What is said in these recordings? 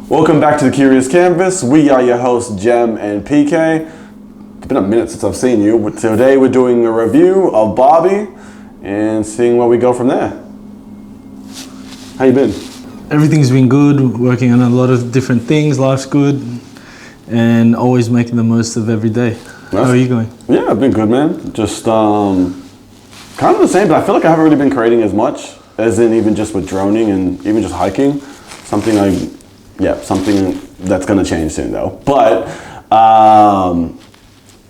Welcome back to the Curious Canvas. We are your hosts, Jem and PK. It's been a minute since I've seen you, but today we're doing a review of Barbie and seeing where we go from there. How you been? Everything's been good, working on a lot of different things, life's good, and always making the most of every day. How are you going? Yeah, I've been good, man. Just kind of the same, but I feel like I haven't really been creating as much, as in even just with droning and even just hiking. Something that's gonna change soon though. But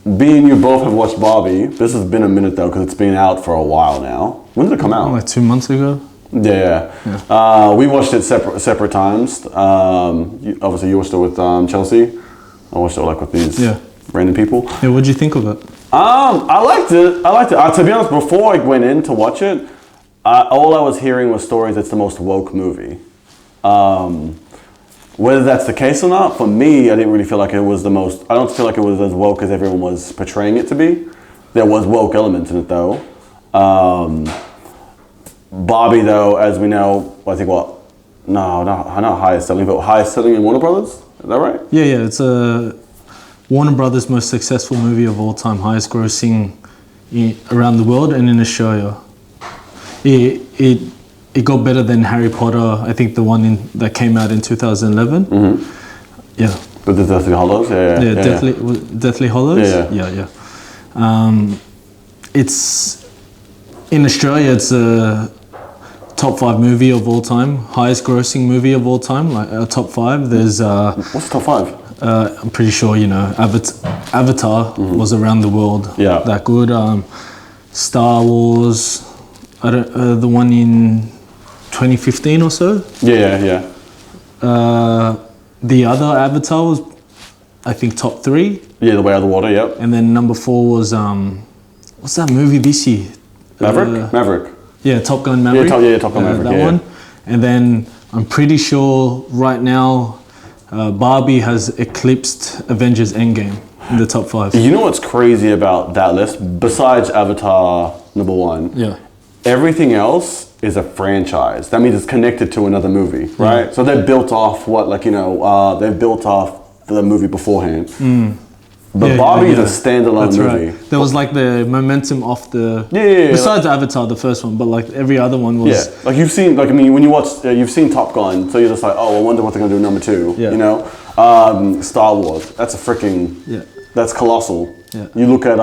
being you both have watched Barbie, this has been a minute though, because it's been out for a while now. When did it come out? Like 2 months ago. Yeah. We watched it separate times. Obviously you watched it with Chelsea. I watched it like with these random people. Yeah, what'd you think of it? I liked it. To be honest, before I went in to watch it, all I was hearing was stories it's the most woke movie. Whether that's the case or not, for me, I didn't really feel like it was the most, I don't feel like it was as woke as everyone was portraying it to be. There was woke elements in it though. Barbie though, as we know, I think not highest selling, but highest selling in Warner Brothers, is that right? Yeah, it's Warner Brothers' most successful movie of all time, highest grossing around the world and in Australia. It got better than Harry Potter, I think the one that came out in 2011. Mm-hmm. Yeah. With the Deathly Hallows? Yeah. Deathly Hallows? Yeah. It's, in Australia, it's a top 5 movie of all time, highest grossing movie of all time, like top 5. There's... What's the top 5? I'm pretty sure, Avatar was around the world that good. Star Wars, the one in 2015 or so. Yeah. The other Avatar was, I think, top 3. Yeah, The Way Out of the Water, yep. And then number 4 was, what's that movie this year? Maverick. Yeah, Top Gun Maverick. Top Gun Maverick, that one. And then I'm pretty sure right now Barbie has eclipsed Avengers Endgame in the top 5. You know what's crazy about that list? Besides Avatar number 1, everything else is a franchise. That means it's connected to another movie, right? Yeah. So they're built off they've built off the movie beforehand. But Barbie is a standalone movie. Right. There was like the momentum off the... Besides Avatar, the first one, but like every other one was... Yeah, like you've seen, when you watch, you've seen Top Gun, so you're just like, oh, I wonder what they're gonna do in number 2, you know? Star Wars, that's a freaking... That's colossal. Yeah. You look at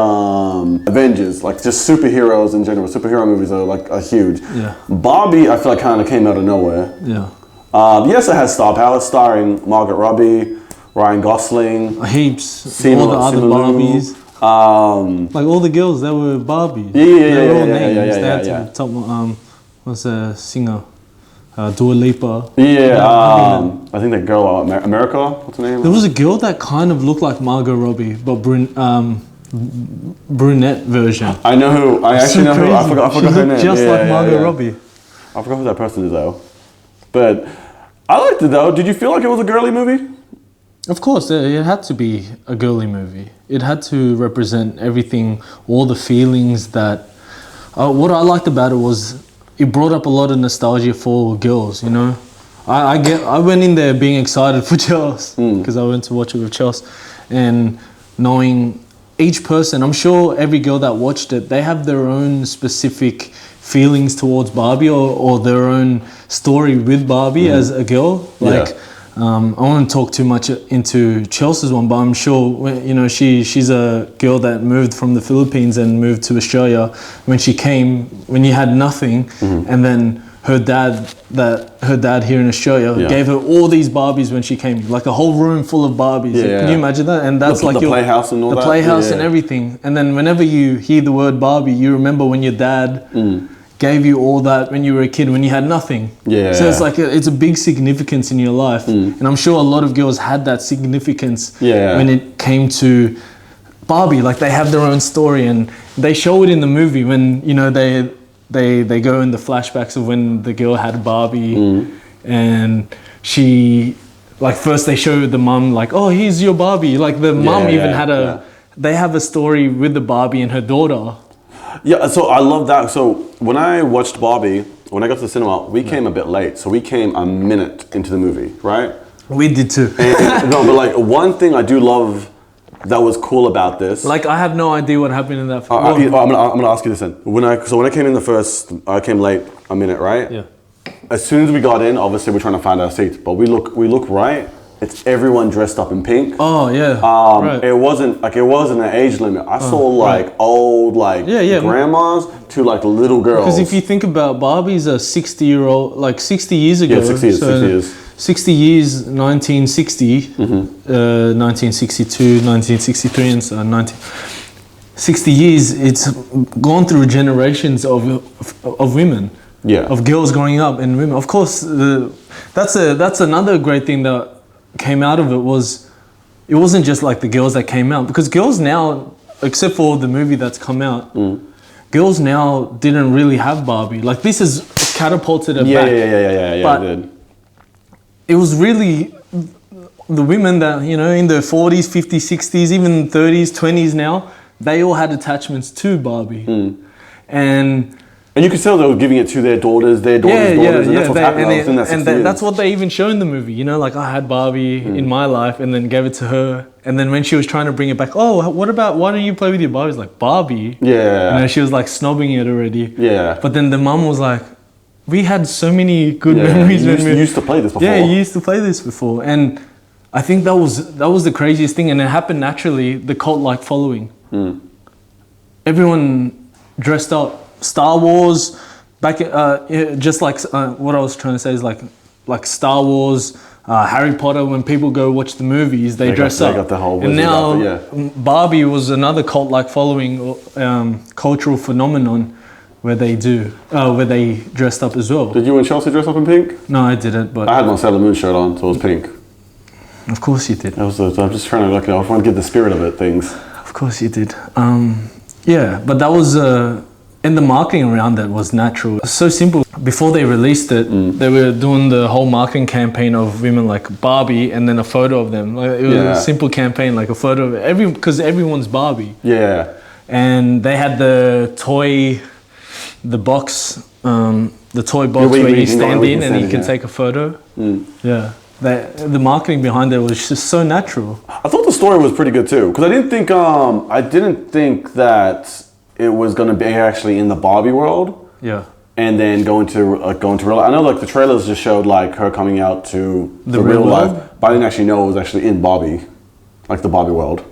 Avengers, like just superheroes in general. Superhero movies are huge. Yeah. Barbie, I feel like kind of came out of nowhere. Yeah. Yes, it has star power, starring Margot Robbie, Ryan Gosling, heaps, all the other Barbies. Like all the girls, they were Barbies. They were all names. They had to top. What's the singer? Dua Lipa. I think that girl, America, what's her name? There was a girl that kind of looked like Margot Robbie, but brunette version. I know who. I actually know who. I forgot her name. Just like Margot Robbie. I forgot who that person is though. But I liked it though. Did you feel like it was a girly movie? Of course, it had to be a girly movie. It had to represent everything, all the feelings that... what I liked about it was it brought up a lot of nostalgia for girls, you know? I went in there being excited for Chels, because I went to watch it with Chels, and knowing each person, I'm sure every girl that watched it, they have their own specific feelings towards Barbie or their own story with Barbie as a girl. I won't talk too much into Chelsea's one, but I'm sure, she's a girl that moved from the Philippines and moved to Australia. When she came, when you had nothing, and then her dad here in Australia gave her all these Barbies when she came, like a whole room full of Barbies. Can you imagine that? And that's like the playhouse and all that? The playhouse and everything. And then whenever you hear the word Barbie, you remember when your dad gave you all that when you were a kid, when you had nothing. So it's like it's a big significance in your life, and I'm sure a lot of girls had that significance when it came to Barbie. Like they have their own story, and they show it in the movie when they go in the flashbacks of when the girl had Barbie, and she first they show the mum like, oh, here's your Barbie. Like the mum even had they have a story with the Barbie and her daughter. Yeah, so I love that. So when I watched Barbie, when I got to the cinema, we came a bit late. So we came a minute into the movie, right? We did too. No, but like one thing I do love that was cool about this. Like I have no idea what happened in that film. I'm gonna ask you this then. When I came in I came late a minute, right? Yeah. As soon as we got in, obviously we're trying to find our seats, but we look right. It's everyone dressed up in pink. Oh yeah. Right. It wasn't an age limit. I saw like old grandmas to like little girls. Because if you think about Barbie's a 60-year-old, like 60 years ago. Yeah, 60 years. 60 years, 1960, 1962, 1963, and so 60 years. It's gone through generations of women. Yeah. Of girls growing up and women. Of course, that's another great thing that came out of it was it wasn't just like the girls that came out, because girls now, except for the movie that's come out, girls now didn't really have Barbie. Like this has catapulted it back. Yeah, but it did. It was really the women that, you know, in their 40s, 50s, 60s, even 30s, 20s now, they all had attachments to Barbie. And you could tell they were giving it to their daughters, and that's what's happening. That's what they even show in the movie. You know, like I had Barbie in my life and then gave it to her. And then when she was trying to bring it back, why don't you play with your Barbies? Like, Barbie? Yeah. You know, she was like snobbing it already. Yeah. But then the mum was like, we had so many good memories. You used to play this before. Yeah, you used to play this before. And I think that was the craziest thing. And it happened naturally, the cult-like following. Everyone dressed up. Star Wars, just like what I was trying to say is like Star Wars, Harry Potter. When people go watch the movies, they dress up. They got the whole and now outfit, Barbie was another cult-like following, cultural phenomenon where they dressed up as well. Did you and Chelsea dress up in pink? No, I didn't. But I had my Sailor Moon shirt on, so it was pink. Of course you did. I'm just trying to I want to get the spirit of it. Things. Of course you did. Yeah, but that was. And the marketing around that was natural. So simple. Before they released it, they were doing the whole marketing campaign of women like Barbie and then a photo of them. Like, it was a simple campaign, like a photo of because everyone's Barbie. Yeah. And they had the toy box where you stand in and you can take a photo. Yeah. The marketing behind it was just so natural. I thought the story was pretty good too, because I didn't think that it was going to be actually in the Barbie world. Yeah. And then going to real life. I know like the trailers just showed like her coming out to the real life, but I didn't actually know it was actually in Barbie, like the Barbie world.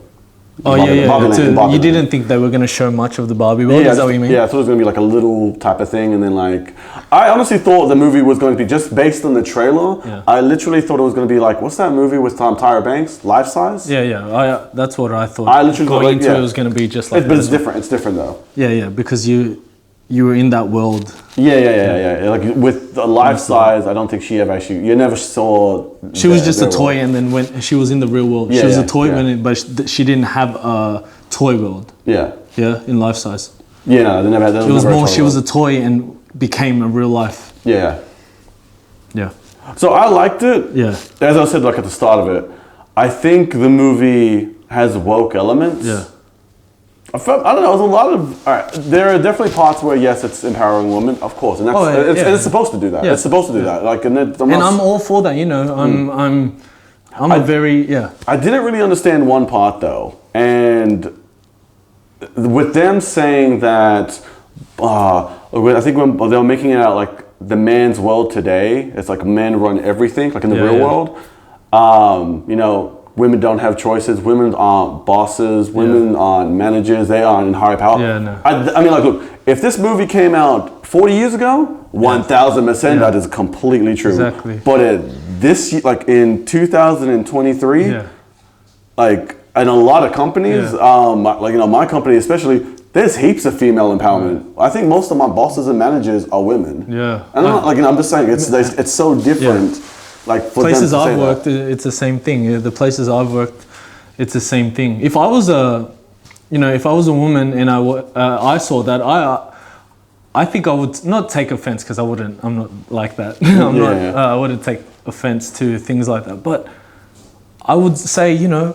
You didn't think they were going to show much of the Barbie world? Is that what you mean? Yeah, I thought it was going to be like a little type of thing, and then like I honestly thought the movie was going to be just based on the trailer. Yeah. I literally thought it was going to be like, what's that movie with Tyra Banks, Life Size? Yeah. That's what I thought. I literally going into it was going to be just like. But it's different. It's different though. Yeah, because you were in that world. Yeah. Like with the Life Size, I don't think she ever actually. You never saw. She was just a toy, and then when she was in the real world, she was a toy but she didn't have a toy world. Yeah, in Life Size. Yeah, no, they never had that. It was more. She was a toy and became a real life. Yeah. Yeah. So I liked it. Yeah. As I said, like at the start of it, I think the movie has woke elements. Yeah. I don't know. There's a lot of. All right, there are definitely parts where yes, it's empowering women, of course, and that's it's supposed to do that. It's supposed to do that. Like, and I'm all for that. You know, I'm I didn't really understand one part though, and with them saying that, I think when they were making it out like the man's world today, it's like men run everything, like in the real world. You know. Women don't have choices. Women aren't bosses. Women aren't managers. They aren't in higher power. Yeah, no. I mean, like, look, if this movie came out 40 years ago, 1,000%, that is completely true. Exactly. But like in 2023, like in a lot of companies, like, you know, my company especially, there's heaps of female empowerment. I think most of my bosses and managers are women. Yeah. And I'm just saying, it's so different. Like for places I've worked, it's the same thing. The places I've worked, it's the same thing. If I was a woman and I saw that, I think I would not take offense because I'm not like that. I wouldn't take offense to things like that. But I would say, you know,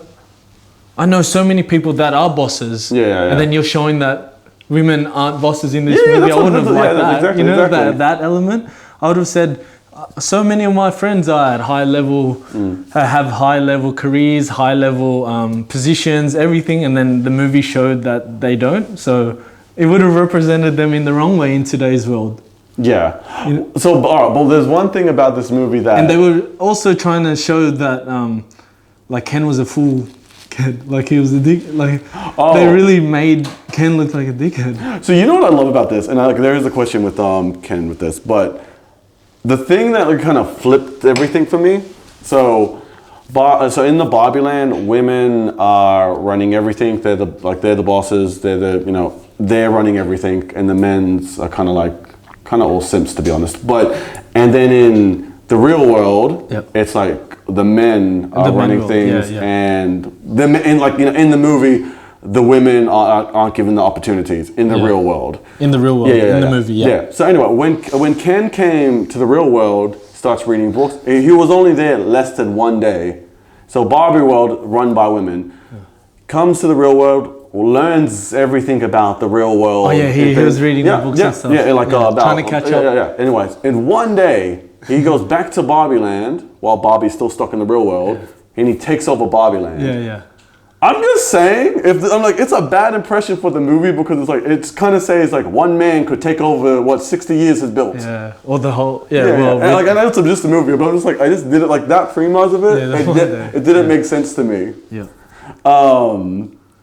I know so many people that are bosses, and then you're showing that women aren't bosses in this movie. I wouldn't have liked that. Exactly, that element. I would have said, so many of my friends are at high level, have high level careers, high level positions, everything, and then the movie showed that they don't. So it would have represented them in the wrong way in today's world. Yeah. So, all right, well, there's one thing about this movie that... And they were also trying to show that, like, Ken was a fool kid. Like, he was a dick. Like, they really made Ken look like a dickhead. So, you know what I love about this? And there is a question with Ken with this, but the thing that kind of flipped everything for me, so in the Barbie land, women are running everything. They're the bosses. They're running everything, and the men's are kind of all simps, to be honest. And then in the real world, it's like the men are running things, and in the movie, the women aren't given the opportunities in the real world. In the real world, in the movie, yeah. So anyway, when Ken came to the real world, starts reading books, he was only there less than one day. So Barbie world, run by women, comes to the real world, learns everything about the real world. Oh yeah, he was reading the books and stuff. About trying to catch up. Anyways, in one day, he goes back to Barbie land while Barbie's still stuck in the real world, and he takes over Barbie land. I'm just saying, it's a bad impression for the movie because it's kind of says like one man could take over what 60 years has built. Yeah, or the whole. I know it's just a movie, but I'm just I just did it like that 3 months of it. It didn't make sense to me.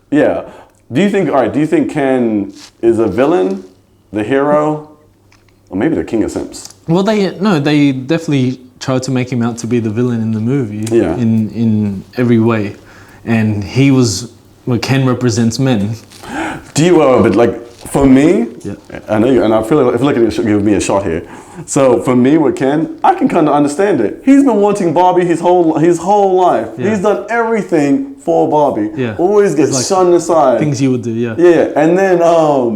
Yeah. Do you think Ken is a villain, the hero, or maybe the king of simps? Well, they definitely tried to make him out to be the villain in the movie. In every way, and he was. Well, Ken represents men. Do you? For me, I know you, and I feel like you should give me a shot here. So for me with Ken, I can kind of understand it. He's been wanting Barbie his whole life. He's done everything for Barbie. Always gets shunned aside. Things you would do, and then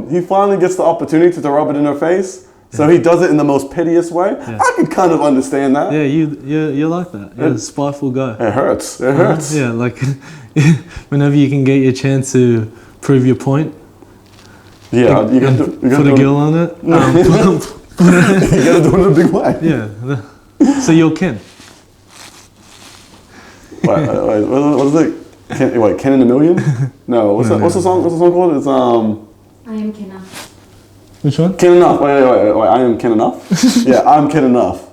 he finally gets the opportunity to rub it in her face. So he does it in the most piteous way. I can kind of understand that. Yeah, you're like that. You're a spiteful guy. It hurts. It hurts. Yeah, like whenever you can get your chance to prove your point. Yeah, you gotta put a girl on it. You gotta do it in a big way. Yeah. So you're Ken. Wait, what is it? Ken in a Million? No. What's the song? What's the song called? It's I Am Ken Enough. Which one? Ken Enough. Wait. I Am Ken Enough. Yeah, I'm Ken Enough.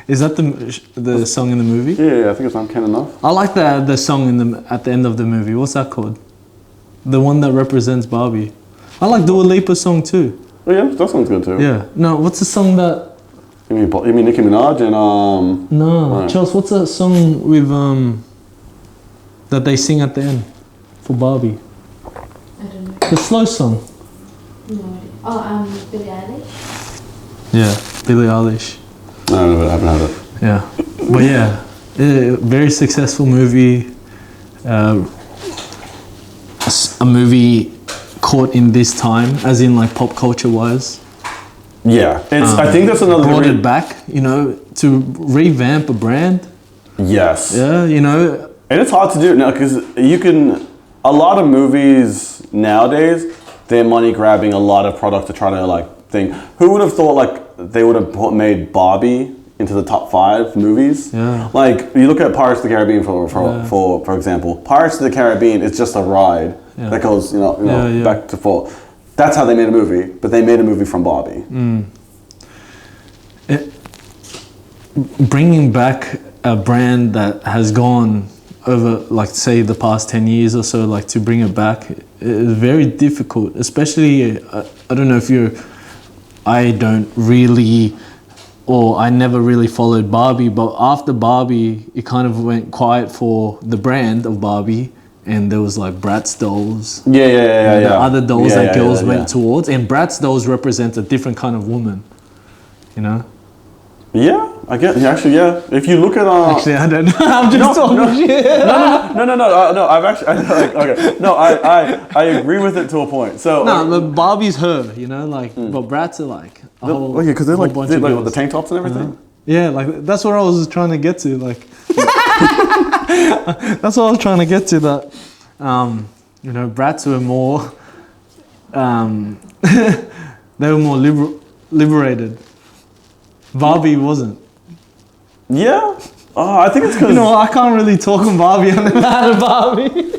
Is that the song in the movie? Yeah, I think it's I'm Ken Enough. I like the song at the end of the movie. What's that called? The one that represents Barbie. I like Dua Lipa's song too. Oh yeah, that song's good too. Yeah. No, what's the song that? You mean Nicki Minaj and No, right. Charles. What's that song with that they sing at the end for Barbie? I don't know. The slow song. No. Oh, Billie Eilish. Yeah, Billie Eilish. No, I haven't heard it. Yeah, but yeah, very successful movie. A movie caught in this time, as in like pop culture wise. Yeah, I think that's another. Brought it back, to revamp a brand. Yes. Yeah, and it's hard to do now because a lot of movies nowadays, they're money grabbing a lot of product to try to think. Who would have thought they would have made Barbie into the top 5 movies? Yeah. You look at Pirates of the Caribbean for example. Pirates of the Caribbean is just a ride that goes back to forth. That's how they made a movie, but they made a movie from Barbie. Bringing back a brand that has gone over, say, the past 10 years or so, to bring it back is very difficult. Especially, I don't know if I don't really, or I never really followed Barbie, but after Barbie, it kind of went quiet for the brand of Barbie. And there was Bratz dolls. The other dolls that girls went towards. And Bratz dolls represent a different kind of woman. Yeah, I get. Actually, yeah. If you look at actually, I don't know. I'm just talking shit. No. I've actually. Okay. No, I agree with it to a point. So. No, but Barbie's her. But Bratz are a whole. Okay, because they're bunch of with the tank tops and everything. Yeah, that's what I was trying to get to. That's what I was trying to get to. That, Bratz were more. They were more liberated. Barbie wasn't. Yeah. Oh, I think it's because You know, I can't really talk on Barbie. I never had a Barbie.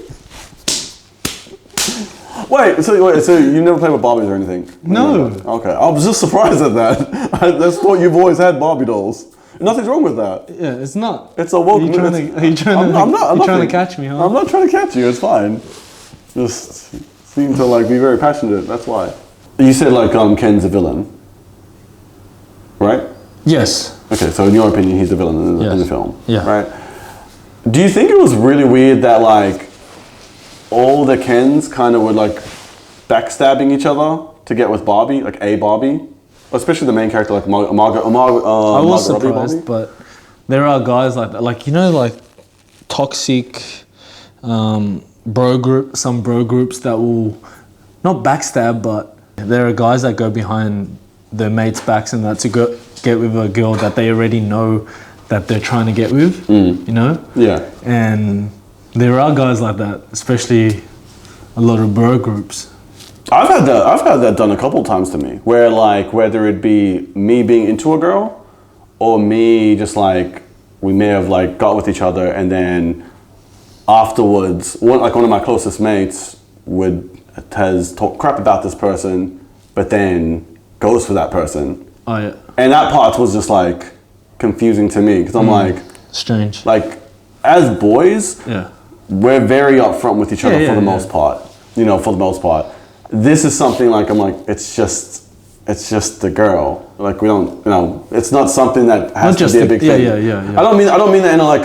So you never played with Barbies or anything? No. Okay, I was just surprised at that. I just thought you've always had Barbie dolls. Nothing's wrong with that. Yeah, it's not. It's a welcome. Are you trying to catch me, huh? I'm not trying to catch you. It's fine. Just seem to like be very passionate. That's why. You said like Ken's a villain, right? Yes. Okay, so in your opinion, he's the villain in the film. Yeah. Right. Do you think it was really weird that like all the Kens kind of were like backstabbing each other to get with Barbie, like a Barbie? Especially the main character, like Margot I was Robbie surprised, but there are guys like that, like you know, like toxic some bro groups that will not backstab, but there are guys that go behind their mates' backs and that to go get with a girl that they already know that they're trying to get with, you know? Yeah. And there are guys like that, especially a lot of bro groups. I've had that done a couple times to me, where like whether it be me being into a girl or me just like we may have like got with each other and then afterwards one of my closest mates has talked crap about this person but then goes for that person. Oh yeah. And that part was just like confusing to me because I'm like strange. Like as boys, we're very upfront with each other for the most part. You know, for the most part. This is something like I'm like it's just the girl. Like we don't, you know, it's not something that has to be a big thing. Yeah. I don't mean that in a like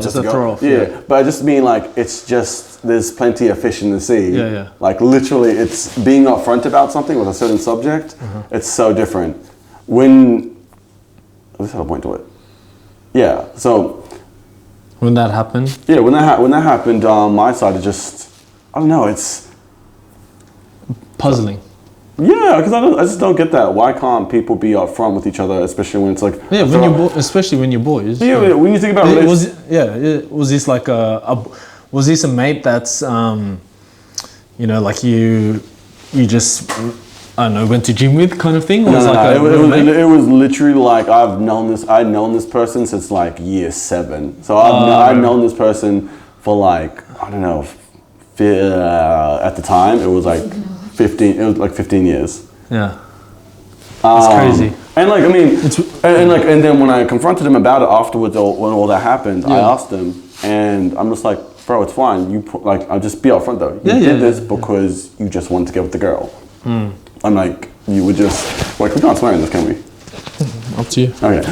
just a throw off. Yeah, but I just mean like it's just there's plenty of fish in the sea. Yeah. Like literally, it's being upfront about something with a certain subject. It's so different. At least I have a point to it. Yeah. So when that happened. Yeah, when that happened on my side, it just. I don't know, it's puzzling. Yeah, because I just don't get that. Why can't people be upfront with each other, especially when it's like especially when you're boys? Yeah, when you think about was this like was this a mate that's you know, like you just I don't know, went to gym with kind of thing? Or it was literally like I'd known this person since like year 7. So I've known this person for like I don't know. At the time, it was like 15. It was like 15 years. Yeah, it's crazy. And like I mean, and then when I confronted him about it afterwards, when all that happened, I asked him, and I'm just like, bro, it's fine. I'll just be upfront though. You did this because you just wanted to get with the girl. I'm like, you would just like we can't swear in this, can we? Up to you. Okay.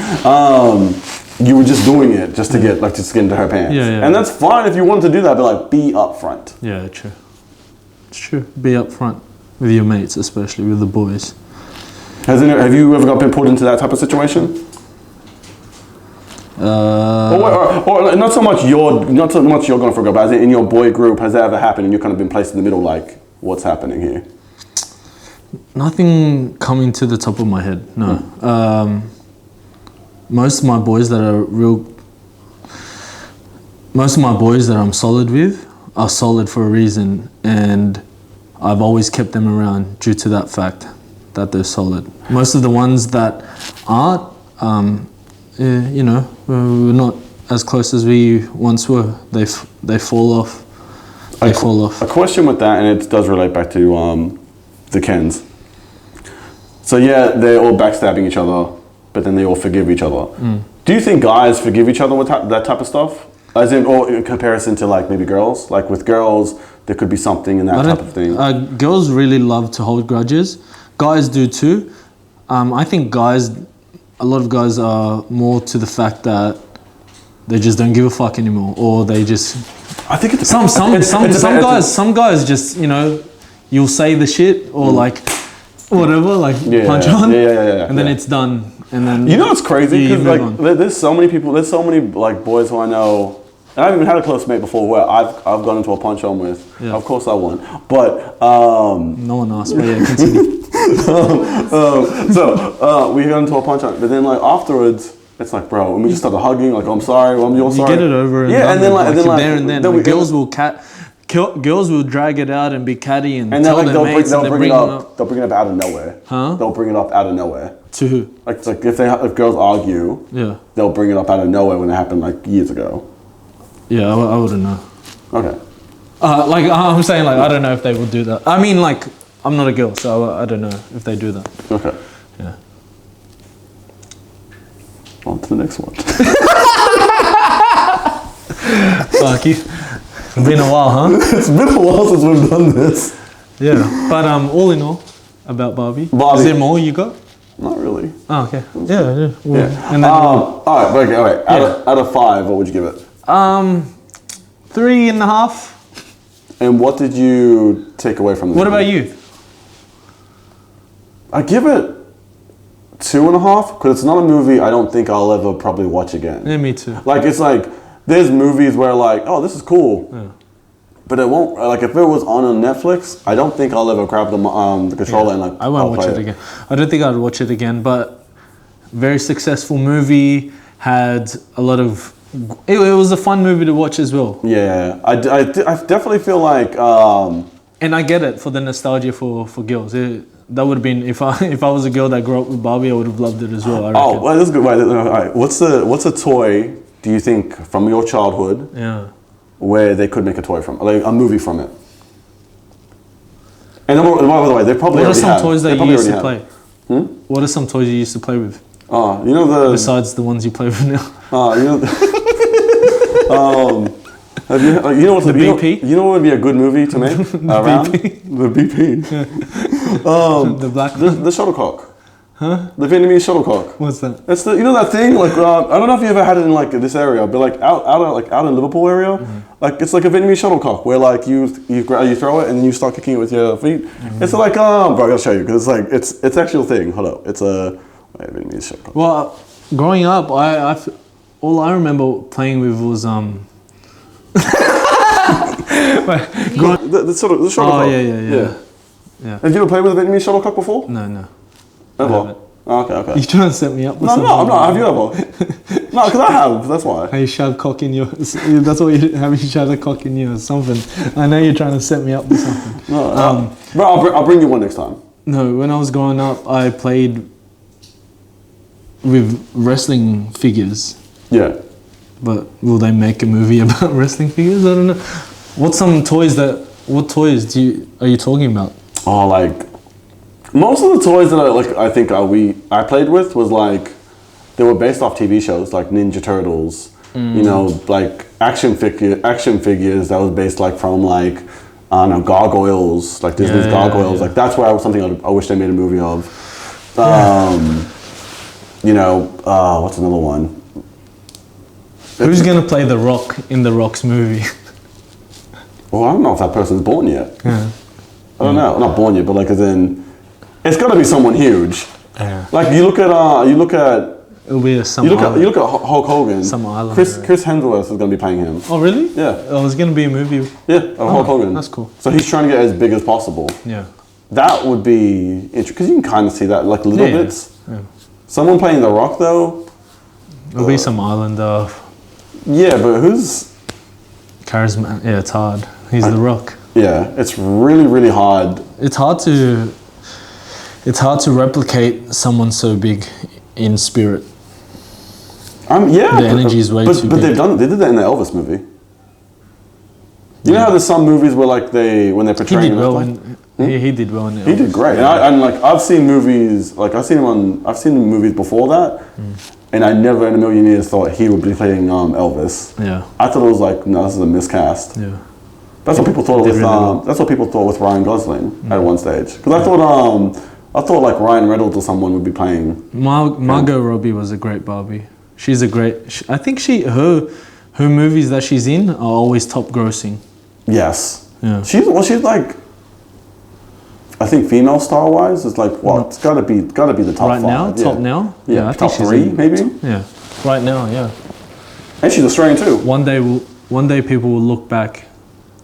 You were just doing it just to get into her pants. Yeah. And that's fine if you wanted to do that, but like be upfront. Yeah, true. It's true. Be upfront with your mates, especially with the boys. Have you ever been put into that type of situation? Or not so much you're going for a girl, but as in your boy group, has that ever happened and you've kind of been placed in the middle, like what's happening here? Nothing coming to the top of my head. No. Most of my boys that I'm solid with are solid for a reason, and I've always kept them around due to that fact that they're solid. Most of the ones that aren't, you know, we're not as close as we once were. They fall off. Fall off. A question with that, and it does relate back to the Kens. So yeah, they're all backstabbing each other. But then they all forgive each other. Do you think guys forgive each other with that type of stuff? As in, or in comparison to like maybe girls? Like with girls, there could be something in that type of thing. Girls really love to hold grudges. Guys do too. I think a lot of guys are more to the fact that they just don't give a fuck anymore, or they just. I think it's some guys just, you know, you'll say the shit or like whatever, like punch on, and then it's done. And then you know what's crazy? Because like there's so many like boys who I know, and I've even had a close mate before where I've gone into a punch on with. Yeah. Of course I won, but no one asked. But yeah, continue. So we got into a punch on, but then like afterwards, it's like, bro, and we just started hugging. Like, I'm sorry, you're sorry. You get it over. And yeah, and then there and then. The girls will girls will drag it out and be catty and And tell then like their mates and they'll then bring it bring up. They'll bring it up out of nowhere. Huh? They'll bring it up out of nowhere. To who? Like it's like if girls argue, Yeah. they'll bring it up out of nowhere when it happened like years ago. Yeah, I wouldn't know. Okay. Like I'm saying, like I don't know if they would do that. I mean, like I'm not a girl, so I don't know if they do that. Okay. Yeah. On to the next one. Fuck you. It's been a while, huh? It's been a while since we've done this. Yeah. But all in all, about Barbie. Barbie. Is there more you got? Not really. Oh, okay. Yeah. Well, Yeah. And then All right. Out of 5, what would you give it? 3.5. And what did you take away from this? What about you? I give it 2.5 because it's not a movie I don't think I'll ever probably watch again. Yeah, me too. Like it's like there's movies where like, oh, this is cool, Yeah. but it won't. Like if it was on Netflix, I don't think I'll ever grab the controller and like. I won't I'll watch play it again. I don't think I'd watch it again, but very successful movie, had a lot of. It was a fun movie to watch as well. Yeah, I definitely feel like. And I get it for the nostalgia for girls. That would have been if I was a girl that grew up with Barbie, I would have loved it as well. I reckon. Oh, well, that's good. Right, all right. What's a toy do you think from your childhood Yeah. where they could make a toy from, like a movie from it? And then, by the way, they probably What are already some have. toys They that you probably used to already play? What are some toys you used to play with have. You know the. besides the ones you play with now? You know. Have you know what's The BP? You know what would be a good movie to make? Around BP? the BP. The black. The shuttlecock. Huh? The Vietnamese shuttlecock. What's that? It's the that thing like I don't know if you ever had it in like this area, but like out in Liverpool area, like it's like a Vietnamese shuttlecock where like you throw it and you start kicking it with your feet. It's like bro, I gotta show you because it's like it's actual thing. Hold up, it's a Vietnamese shuttlecock. Well, growing up, all I remember playing with was The shuttlecock. Oh yeah. Have you ever played with a Vietnamese shuttlecock before? No. Ever? haven't. Oh, okay. You trying to set me up? With No, something? I'm not. Have you ever? No, because I have. That's why. How you shove cock in your? That's what you have. You shove a cock in you or something. I know you're trying to set me up with something. No, but I'll bring you one next time. No, when I was growing up, I played with wrestling figures. Yeah. But will they make a movie about wrestling figures? I don't know. What toys are you talking about? Oh, like most of the toys that I played with was like they were based off TV shows like Ninja Turtles. You know, like action figures that was based like from like I don't know, gargoyles, like Disney's gargoyles. Yeah. Like that's where something I wish they made a movie of. You know, what's another one? Who's gonna play The Rock in The Rock's movie? Well, I don't know if that person's born yet. Yeah. I don't know. Not born yet, but like as in, it's got to be someone huge. Yeah. Like you look at It'll be you look at Hulk Hogan. Some island. Chris Hemsworth is going to be playing him. Oh really? Yeah. Oh, it's gonna be a movie. Yeah, of Hulk Hogan. That's cool. So he's trying to get as big as possible. Yeah. That would be interesting because you can kind of see that like little bits. Yeah. Someone playing The Rock though. It'll be some island of Yeah, but who's? charisma. Yeah, it's hard. He's The Rock. Yeah, it's really hard. It's hard to replicate someone so big in spirit. Yeah, The energy is way too But big. they did that in the Elvis movie. You know how there's some movies where like when they're He portraying did well him, he did well in it. he did great. And like I've seen movies like I've seen movies before that, and I never in a million years thought he would be playing Elvis. Yeah. I thought it was like no, this is a miscast. Yeah. That's what people thought Did with really well. that's what people thought with Ryan Gosling at one stage. Because I thought like Ryan Reynolds or someone would be playing. Margot Robbie was a great Barbie. She's a great. I think her movies that she's in are always top grossing. Yes. Yeah. She's like. I think female star wise is like what it's gotta be the top Right 5. now, yeah. top now. Yeah, I top think she's 3 maybe. Yeah. Right now, yeah. And she's Australian too. One day people will look back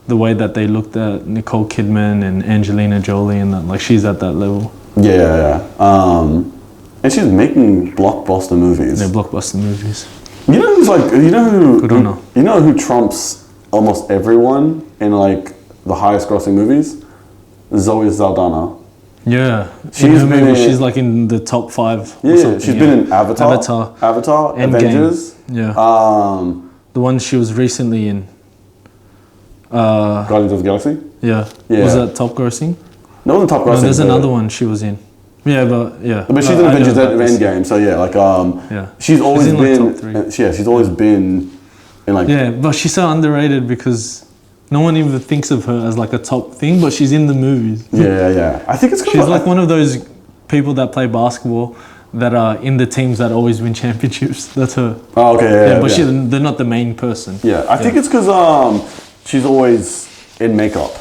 the way that they looked at Nicole Kidman and Angelina Jolie and that, like she's at that level. Yeah. And she's making blockbuster movies. They're blockbuster movies. You know who's like Good on her. you know who trumps almost everyone in like the highest grossing movies, Zoe Saldana. Yeah, she's like in the top 5. Yeah, she's been in Avatar, Endgame. Avengers. Yeah. The one she was recently in. Guardians of the Galaxy. Yeah. Was that top grossing? No, the top grossing. No, there's another one she was in. Yeah, but yeah. But she's in Avengers Endgame, so yeah, like she's always been. She's always been in like. Yeah, but she's so underrated because no one even thinks of her as like a top thing, but she's in the movies. Yeah. I think it's. She's like one of those people that play basketball that are in the teams that always win championships. That's her. Oh, okay. Yeah, but they're not the main person. Yeah, I think it's because she's always in makeup.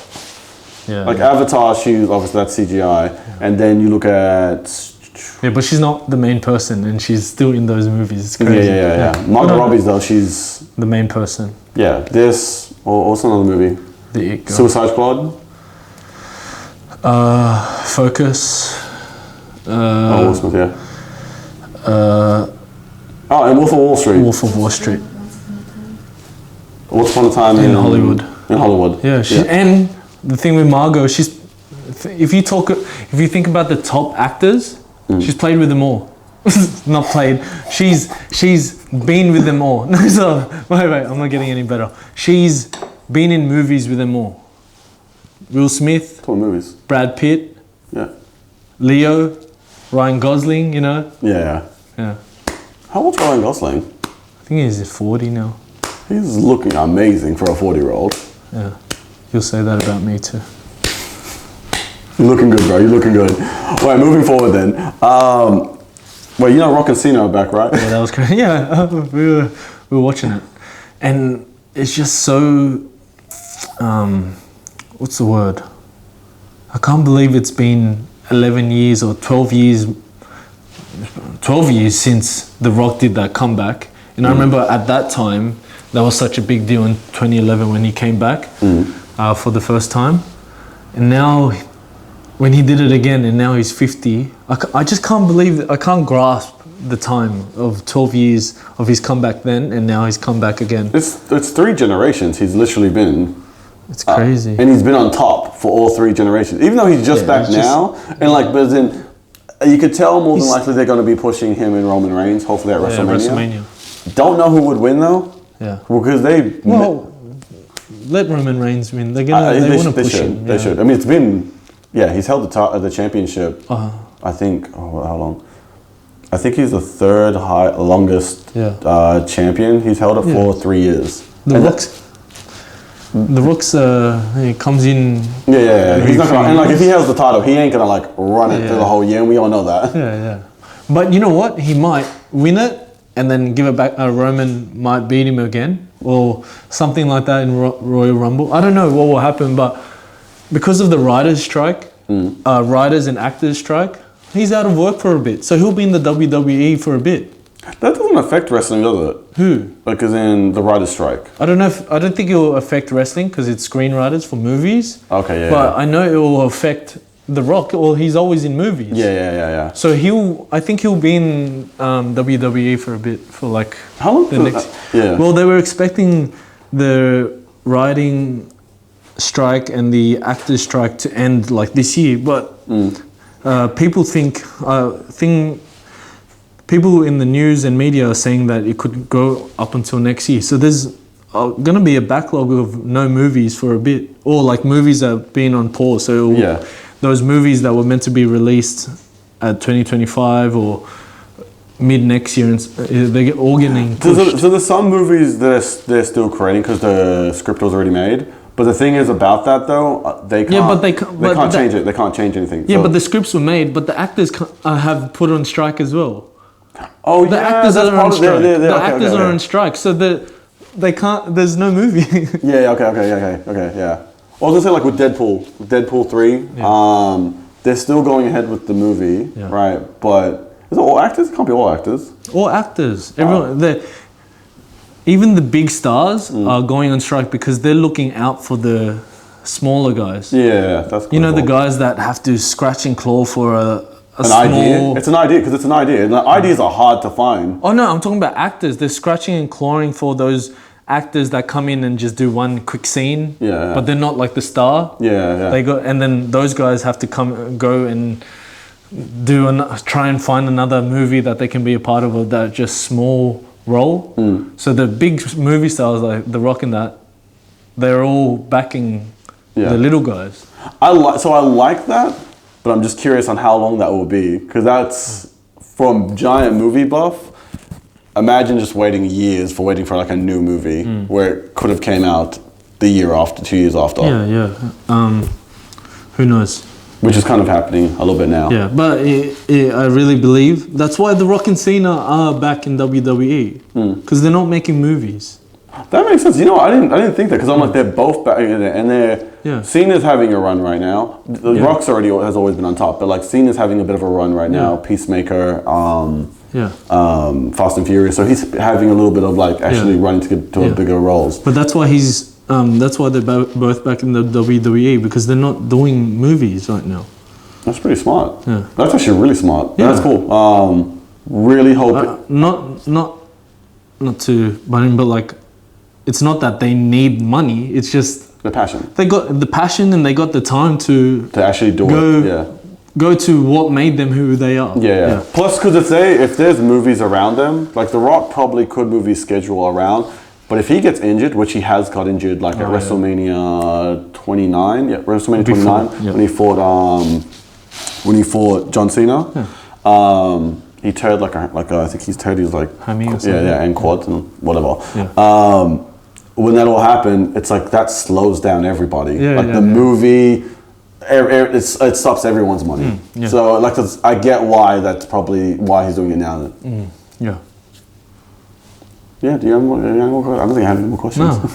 Yeah. Like Avatar, she's obviously that's CGI, and then you look at. Yeah, but she's not the main person, and she's still in those movies. It's crazy. Yeah. Margot Robbie's though, she's the main person. Yeah, this or what's another movie? The It Girl. Suicide Squad. Focus. Will Smith, yeah. And Wolf of Wall Street. Wolf of Wall Street. Once Upon a Time in Hollywood. In Hollywood. Yeah, and the thing with Margot, if you think about the top actors, she's played with them all. Not played. She's been with them all. No, so wait, I'm not getting any better. She's been in movies with them all. Will Smith. What movies? Brad Pitt. Yeah. Leo. Ryan Gosling. You know. Yeah. How old's Ryan Gosling? I think he's 40 now. He's looking amazing for a 40-year-old. Yeah. You'll say that about me too. You're looking good, bro. You're looking good. All right, moving forward then. Well, you know Rock and Cena are back, right? Yeah, that was crazy. Yeah, we were watching it. And it's just so... what's the word? I can't believe it's been 11 years or 12 years since The Rock did that comeback. And I remember at that time, that was such a big deal in 2011 when he came back for the first time. And now, when he did it again and now he's 50, I just can't believe, I can't grasp the time of 12 years of his comeback then and now he's come back again. It's 3 generations he's literally been. It's crazy. And he's been on top for all 3 generations. Even though he's just back now, but then you could tell more than likely they're going to be pushing him and Roman Reigns, hopefully at WrestleMania. Don't know who would win though. Yeah. Because let Roman Reigns win. They want to push him. They should. I mean, it's been, he's held the championship. I think, how long? I think he's the 3rd longest champion. He's held it for 3 years. The Rook's he comes in. He's not gonna, and like if he has the title, he ain't gonna like run it through the whole year. And we all know that. Yeah. But you know what? He might win it and then give it back. Roman might beat him again or something like that in Royal Rumble. I don't know what will happen, but because of the writers' strike, writers and actors' strike, he's out of work for a bit. So he'll be in the WWE for a bit. That doesn't affect wrestling, does it? Who? Like as in the writer's strike. I don't know. I don't think it will affect wrestling because it's screenwriters for movies. Okay, But I know it will affect The Rock. Well, he's always in movies. Yeah. So I think he'll be in WWE for a bit, for like how long? The next. Well, they were expecting the writing strike and the actors strike to end like this year, but people people in the news and media are saying that it could go up until next year. So there's going to be a backlog of no movies for a bit, or like movies that have been on pause. So those movies that were meant to be released at 2025 or mid next year, and they're all getting pushed. So there's some movies that they're still creating because the script was already made. But the thing is about that though, they can't change it. They can't change anything. Yeah, but the scripts were made, but the actors have put on strike as well. Oh, the actors are on strike. The actors are on strike, so they can't. There's no movie. Okay. Yeah. I was gonna say like with Deadpool 3. They're still going ahead with the movie, right? But is it all actors? It can't be all actors. All actors. Everyone. Even the big stars are going on strike because they're looking out for the smaller guys. Yeah, that's cool. You know, the guys that have to scratch and claw for an small idea. It's an idea because it's an idea. And ideas are hard to find. Oh no, I'm talking about actors. They're scratching and clawing for those actors that come in and just do one quick scene. Yeah. But they're not like the star. Yeah. They go, and then those guys have to go and try and find another movie that they can be a part of that just small role. So the big movie stars like The Rock and that, they're all backing the little guys. I like that, but I'm just curious on how long that will be, because that's from giant movie buff. Imagine just waiting years for like a new movie where it could have came out the year after, 2 years after. Yeah. Who knows? Which is kind of happening a little bit now. Yeah, but I really believe that's why The Rock and Cena are back in WWE, because they're not making movies. That makes sense. You know, I didn't think that, because I'm like, they're both back in there, and they're Cena's having a run right now. The Rock's has always been on top, but like Cena's having a bit of a run right now. Peacemaker, Fast and Furious. So he's having a little bit of like actually running to get to bigger roles. But that's why that's why they're both back in the WWE, because they're not doing movies right now. That's pretty smart. Yeah. That's actually really smart. Yeah. That's cool. Really hope not to butt in, but like, it's not that they need money. It's just the passion. They got the passion and they got the time to actually do it. Yeah. Go to what made them who they are. Yeah. Plus, because if there's movies around them, like The Rock probably could move his schedule around. But if he gets injured, which he has got injured, like at WrestleMania 29, WrestleMania 29, when he fought John Cena, he teared I think he's teared his like hammy or something. And quads and whatever. Yeah. When that all happened, it's like that slows down everybody. The movie, it stops everyone's money. So like I get why that's probably why he's doing it now. Yeah. Yeah, do you have more questions? I don't think I have any more questions. No.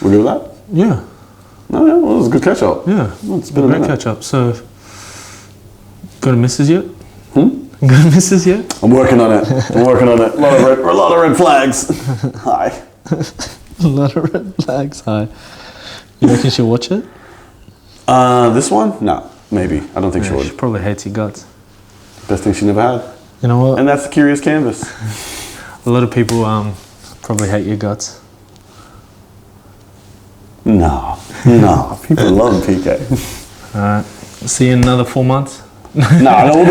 We're good with that? Yeah. No, yeah, well, it was a good catch up. Yeah. Well, it's been a great catch up. So, got a missus yet? Got a missus yet? I'm working on it. A lot of red flags. Hi. A lot of red flags. Hi. You reckon she'll watch it? This one? No, maybe. I don't think she would. She probably hates your guts. Best thing she never had. You know what? And that's the Curious Canvas. A lot of people probably hate your guts. No. People love PK. Alright. See you in another 4 months. No,